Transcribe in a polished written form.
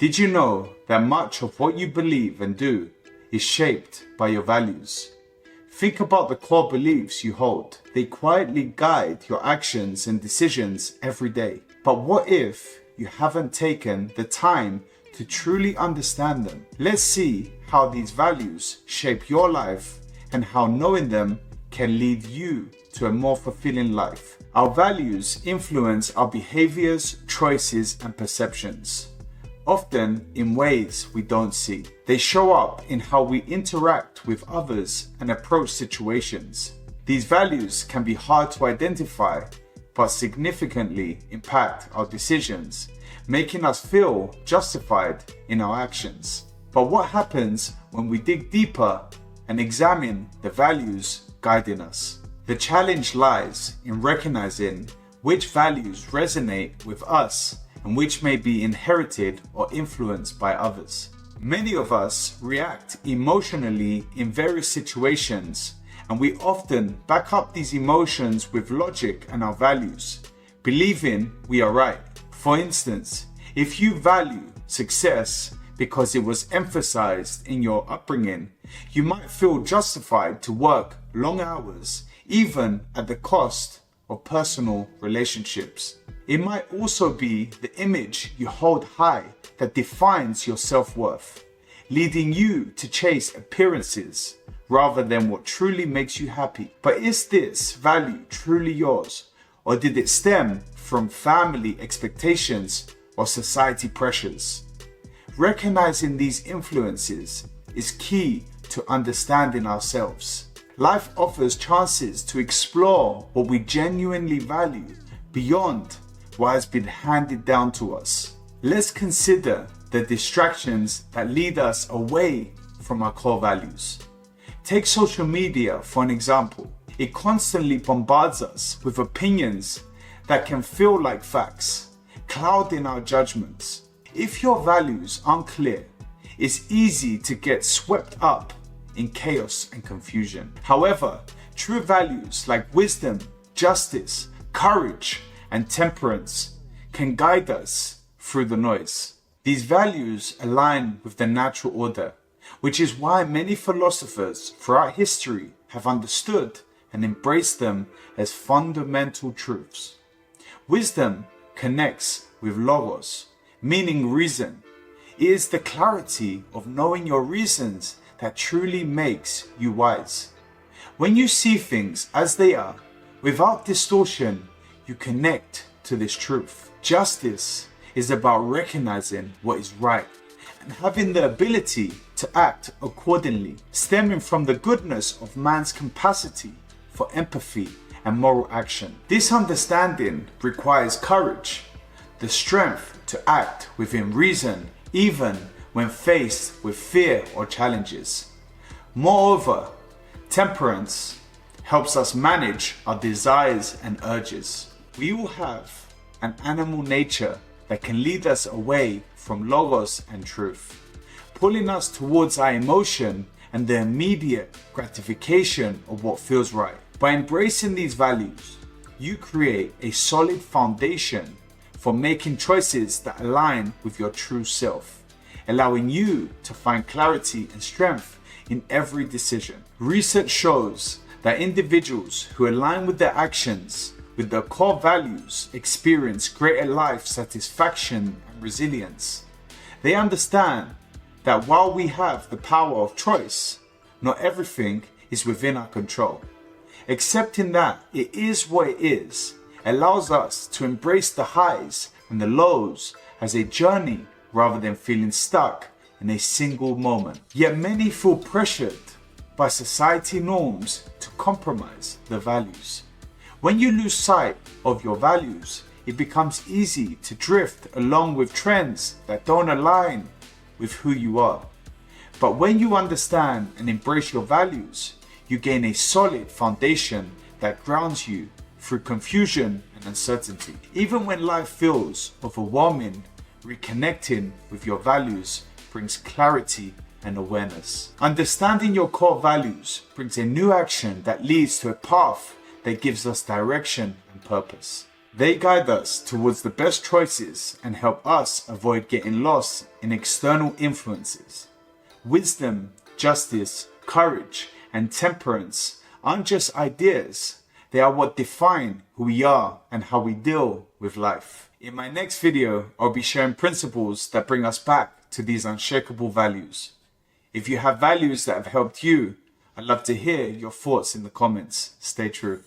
Did you know that much of what you believe and do is shaped by your values? Think about the core beliefs you hold. They quietly guide your actions and decisions every day. But what if you haven't taken the time to truly understand them? Let's see how these values shape your life and how knowing them can lead you to a more fulfilling life. Our values influence our behaviors, choices, and perceptions, often in ways we don't see. They show up in how we interact with others and approach situations. These values can be hard to identify, but significantly impact our decisions, making us feel justified in our actions. But what happens when we dig deeper and examine the values guiding us? The challenge lies in recognizing which values resonate with us and which may be inherited or influenced by others. Many of us react emotionally in various situations, and we often back up these emotions with logic and our values, believing we are right. For instance, if you value success because it was emphasized in your upbringing, you might feel justified to work long hours, even at the cost of personal relationships. It might also be the image you hold high that defines your self-worth, leading you to chase appearances rather than what truly makes you happy. But is this value truly yours, or did it stem from family expectations or society pressures? Recognizing these influences is key to understanding ourselves. Life offers chances to explore what we genuinely value beyond what has been handed down to us. Let's consider the distractions that lead us away from our core values. Take social media for an example. It constantly bombards us with opinions that can feel like facts, clouding our judgments. If your values aren't clear, it's easy to get swept up in chaos and confusion. However, true values like wisdom, justice, courage, and temperance can guide us through the noise. These values align with the natural order, which is why many philosophers throughout history have understood and embraced them as fundamental truths. Wisdom connects with logos, meaning reason. It is the clarity of knowing your reasons that truly makes you wise. When you see things as they are, without distortion, you connect to this truth. Justice is about recognizing what is right and having the ability to act accordingly, stemming from the goodness of man's capacity for empathy and moral action. This understanding requires courage, the strength to act within reason, even when faced with fear or challenges. Moreover, temperance helps us manage our desires and urges. We all have an animal nature that can lead us away from logos and truth, pulling us towards our emotion and the immediate gratification of what feels right. By embracing these values, you create a solid foundation for making choices that align with your true self, allowing you to find clarity and strength in every decision. Research shows that individuals who align with their actions with their core values experience greater life satisfaction and resilience. They understand that while we have the power of choice, not everything is within our control. Accepting that it is what it is allows us to embrace the highs and the lows as a journey rather than feeling stuck in a single moment. Yet many feel pressured by society norms to compromise their values. When you lose sight of your values, it becomes easy to drift along with trends that don't align with who you are. But when you understand and embrace your values, you gain a solid foundation that grounds you through confusion and uncertainty. Even when life feels overwhelming, reconnecting with your values brings clarity and awareness. Understanding your core values brings a new action that leads to a path that gives us direction and purpose. They guide us towards the best choices and help us avoid getting lost in external influences. Wisdom, justice, courage, and temperance aren't just ideas. They are what define who we are and how we deal with life. In my next video, I'll be sharing principles that bring us back to these unshakable values. If you have values that have helped you, I'd love to hear your thoughts in the comments. Stay true.